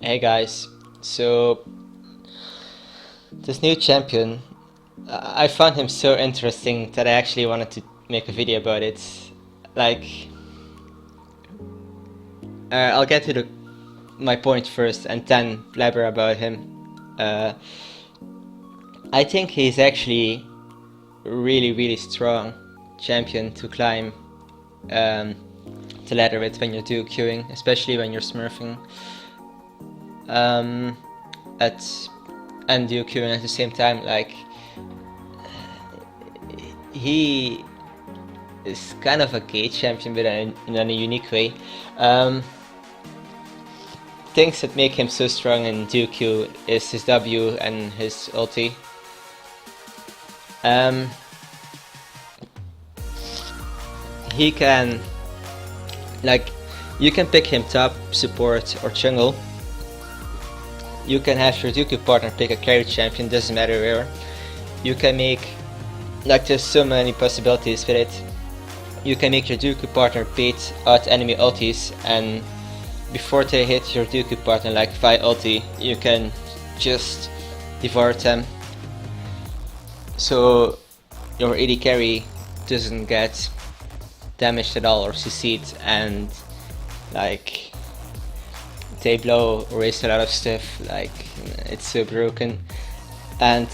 Hey guys, so this new champion, I found him so interesting that I actually wanted to make a video about it. Like, I'll get to my point first and then blabber about him. I think he's actually really strong champion to climb the ladder with when you're duo queuing, especially when you're smurfing. And duo queuing at the same time, like he is kind of a gate champion, but in a unique way. Things that make him so strong in duo queue is his W and his ulti. He can, like, you can pick him top, support, or jungle. You can have your Dooku partner pick a carry champion, doesn't matter where. You can make, like, there's so many possibilities with it. You can make your Dooku partner bait out enemy ultis, and before they hit your Dooku partner, like Vi ulti, you can just devour them. So your AD carry doesn't get damaged at all or CC'd, and like they blow or waste a lot of stuff. Like, it's so broken. And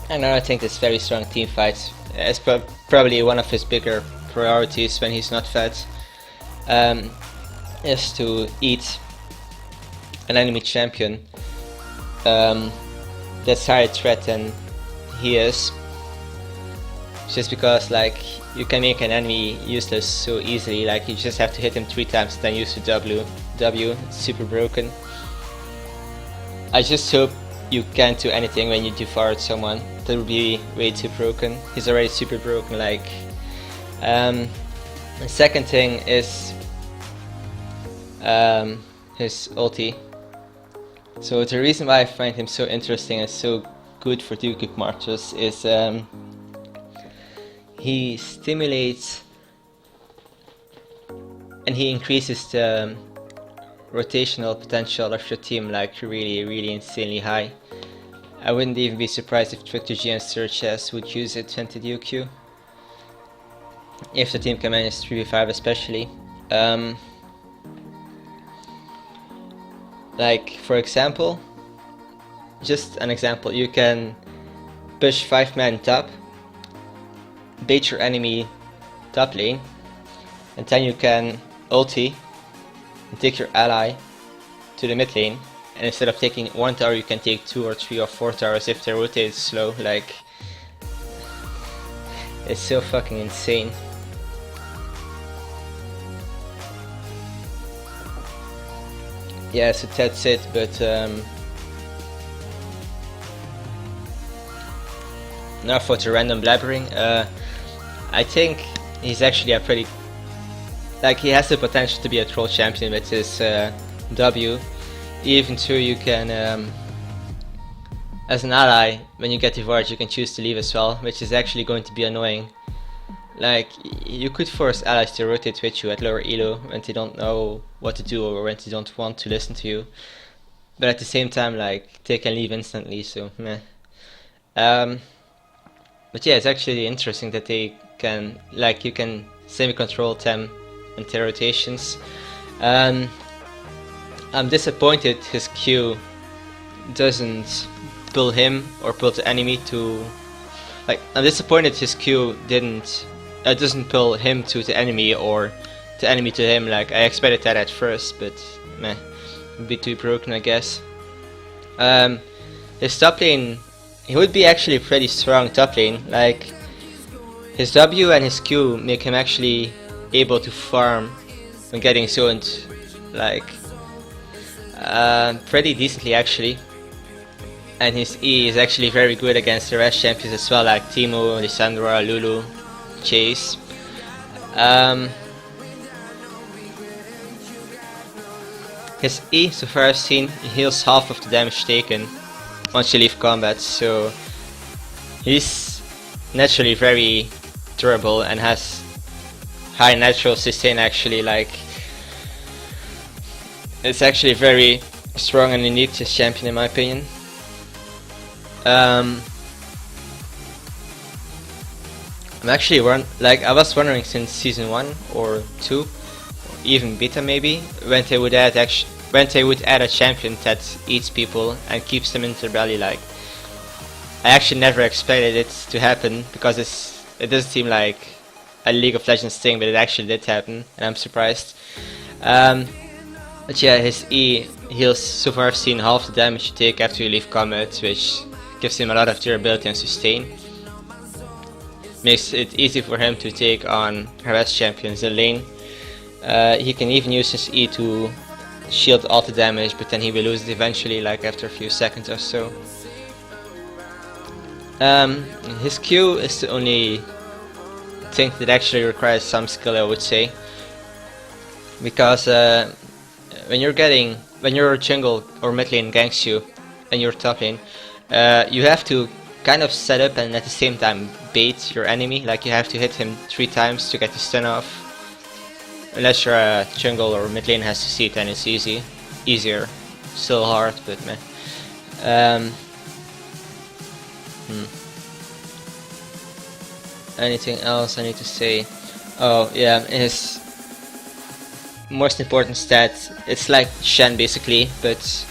another thing that's very strong team fights, it's probably one of his bigger priorities when he's not fed, is to eat an enemy champion that's higher threat than he is, just because, like, you can make an enemy useless so easily. Like, you just have to hit him 3 times, then use the W. It's super broken. I just hope you can't do anything when you devour someone. That would be way too broken. He's already super broken. Like, the second thing is his ulti. So the reason why I find him so interesting and so good for Dooku marchers is he stimulates and he increases the rotational potential of your team, like, really insanely high. I wouldn't even be surprised if Victor G and Surge S would use it into duo queue, if the team can manage 3v5 especially. Like, for example, just an example, you can push 5-man top, bait your enemy top lane, and then you can ulti and take your ally to the mid lane, and instead of taking 1 tower you can take 2 or 3 or 4 towers if they're rotated slow. Like, it's so fucking insane. Yeah, so that's it, but now for the random blabbering. I think he's actually a pretty, like, he has the potential to be a troll champion with his W. Even though you can, as an ally, when you get devoured you can choose to leave as well, which is actually going to be annoying. Like, you could force allies to rotate with you at lower elo when they don't know what to do or when they don't want to listen to you. But at the same time, like, they can leave instantly, so meh. But yeah, it's actually interesting that they can, like, you can semi-control them and their rotations. I'm disappointed his Q doesn't pull him or pull the enemy to, like, I'm disappointed his Q doesn't pull him to the enemy or the enemy to him. Like, I expected that at first, but meh, would be too broken, I guess. His top lane, he would be actually pretty strong top lane. Like, his W and his Q make him actually able to farm when getting zoned, like, pretty decently actually. And his E is actually very good against the rest champions as well, like Teemo, Lissandra, Lulu, Chase. His E, so far I've seen, he heals half of the damage taken once you leave combat, so he's naturally very durable and has high natural sustain actually. Like, it's actually very strong and unique chess champion in my opinion. I'm actually I was wondering since season 1 or 2, or even beta maybe, when they would add a champion that eats people and keeps them in their belly. Like, I actually never expected it to happen because it doesn't seem like a League of Legends thing, but it actually did happen, and I'm surprised. But yeah, his E heals, so far I've seen half the damage you take after you leave combat, which gives him a lot of durability and sustain. Makes it easy for him to take on harass champions in lane. He can even use his E to shield all the damage, but then he will lose it eventually, like after a few seconds or so. His Q is the only thing that actually requires some skill, I would say, because when your jungle or mid lane ganks you and you're top lane, you have to kind of set up and at the same time bait your enemy. Like, you have to hit him 3 times to get the stun off. Unless you're a jungle or mid lane has to see it, then it's easier. Still hard, but man. Anything else I need to say? Oh yeah, his most important stat, it's like Shen basically, but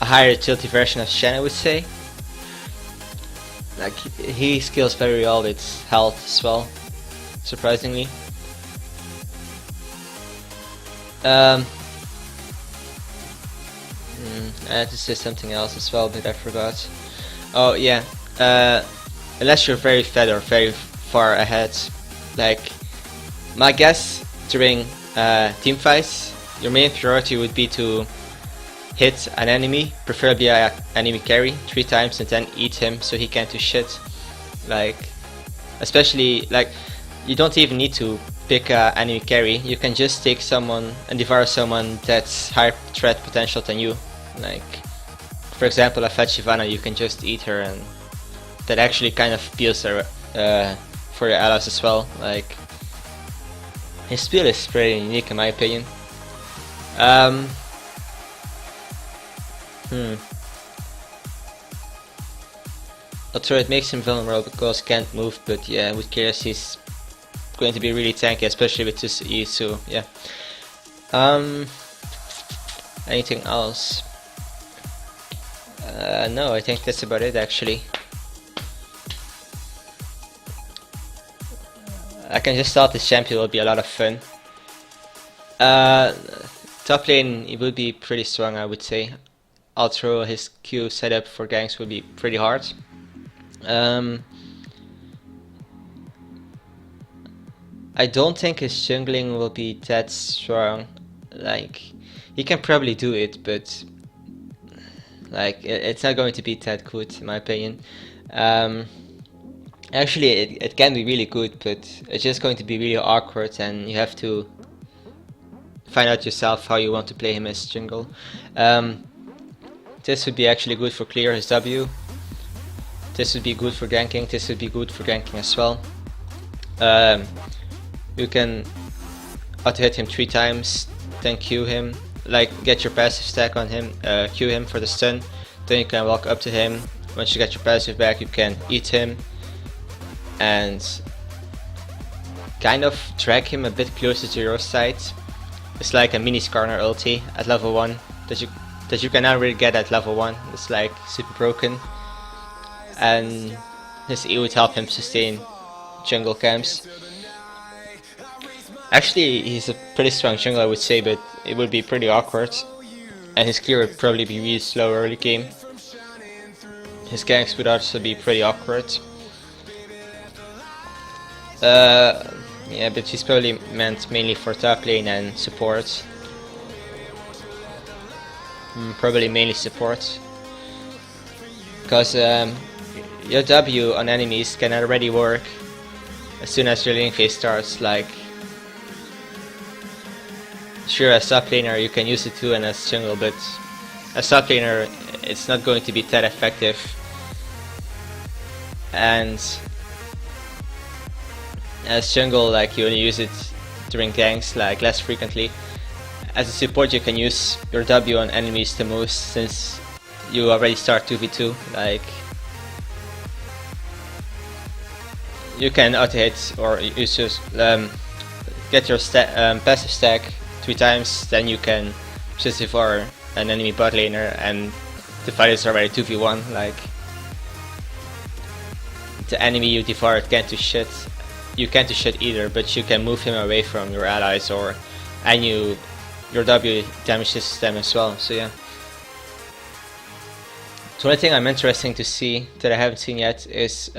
a higher utility version of Shen, I would say. Like, he scales very well with health as well, surprisingly. I had to say something else as well, but I forgot. Oh yeah, unless you're very fed or very far ahead, like, my guess during team fights, your main priority would be to hit an enemy, preferably an enemy carry, 3 times and then eat him so he can't do shit. Like, especially, like, you don't even need to pick an enemy carry, you can just take someone and devour someone that's higher threat potential than you. Like, for example, a fat Shyvana, you can just eat her, and that actually kind of appeals her, for your allies as well. Like, his speed is pretty unique in my opinion. Although it makes him vulnerable because he can't move, but yeah, with Kyrus he's going to be really tanky, especially with his E, so yeah. Anything else? No, I think that's about it actually. I can just thought this champion will be a lot of fun. Top lane, it would be pretty strong, I would say. Although his Q setup for ganks would be pretty hard. I don't think his jungling will be that strong. Like, he can probably do it, but like, it's not going to be that good in my opinion. Actually, it can be really good, but it's just going to be really awkward, and you have to find out yourself how you want to play him as jungle. This would be actually good for clear his W. This would be good for ganking. This would be good for ganking as well. You can auto hit him 3 times, then Q him, like get your passive stack on him, Q him for the stun, then you can walk up to him. Once you get your passive back, you can eat him and kind of drag him a bit closer to your side. It's like a mini Skarner ulti at level 1 that you can now really get at level 1. It's like super broken, and his E would help him sustain jungle camps. Actually, he's a pretty strong jungle, I would say, but it would be pretty awkward, and his clear would probably be really slow early game. His ganks would also be pretty awkward. Yeah, but he's probably meant mainly for top lane and support. Probably mainly support, because your W on enemies can already work as soon as your lane phase starts. Like, sure, as top laner you can use it too, and as jungle, but as top laner it's not going to be that effective. And as jungle, like, you only use it during ganks, like less frequently, as a support you can use your W on enemies the most, since you already start 2v2. Like, you can auto hit or use just get your passive stack 3 times, then you can just devour an enemy bot laner and the fight is already 2v1. Like, the enemy you devoured can't do shit. You can't do shit either, but you can move him away from your allies, and your W damages them as well. So yeah. The only thing I'm interested to see that I haven't seen yet is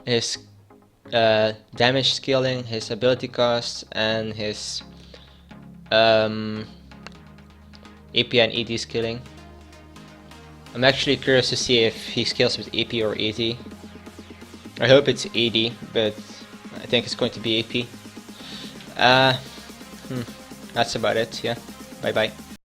his damage scaling, his ability cost, and his AP and ED scaling. I'm actually curious to see if he scales with AP or AD. I hope it's AD, but I think it's going to be AP. That's about it, yeah. Bye bye.